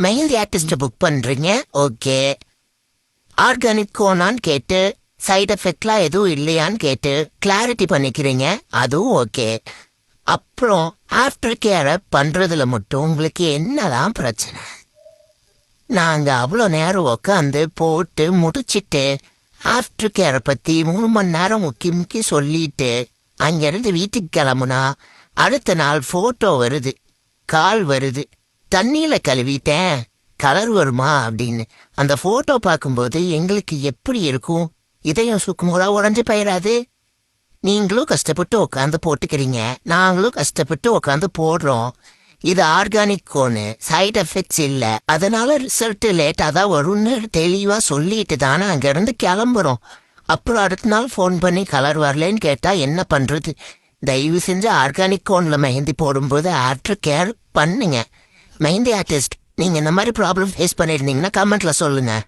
Mehndi artist book பண்றீங்க, okay. Organic கோனான்னு கேட்டு side எஃபெக்ட்லாம் எதுவும் இல்லையான்னு கேட்டு கிளாரிட்டி பண்ணிக்கிறீங்க, அதுவும் ஓகே. அப்புறம் ஆஃப்டர் கேரை பண்றதுல மட்டும் உங்களுக்கு என்னதான் பிரச்சனை? நாங்க அவ்வளோ நேரம் உக்காந்து போட்டு முடிச்சிட்டு ஆஃப்டர் கேரை பத்தி 3 மணி நேரம் முக்கி முக்கி சொல்லிட்டு அங்கிருந்து வீட்டுக்கு கிளம்புனா அடுத்த நாள் போட்டோ வருது, கால் வருது, தண்ணியில கழுவிட்டேன் கலர் வருமா அப்படின்னு. அந்த போட்டோ பார்க்கும்போது எங்களுக்கு எப்படி இருக்கும்? இதயம் சுக்குமுறா உடஞ்சு போயிடாது? நீங்களும் கஷ்டப்பட்டு உட்காந்து போட்டுக்கிறீங்க, நாங்களும் கஷ்டப்பட்டு உட்காந்து போடுறோம். இது ஆர்கானிக் கோனு, சைட் எஃபெக்ட்ஸ் இல்லை, அதனால ரிசல்ட் லேட்டாக தான் வரும்னு தெளிவாக சொல்லிட்டு தானே அங்கேருந்து கிளம்புறோம். அப்புறம் அடுத்த நாள் ஃபோன் பண்ணி கலர் வரலன்னு கேட்டால் என்ன பண்ணுறது? தயவு செஞ்சு ஆர்கானிக் கோனில் மெஹந்தி போடும்போது ஆஃப்டர் கேர் பண்ணுங்க. மெஹந்தி ஆர்டிஸ்ட், நீங்கள் இந்த மாதிரி ப்ராப்ளம் ஃபேஸ் பண்ணியிருந்தீங்கன்னா கமெண்ட்டில் சொல்லுங்கள்.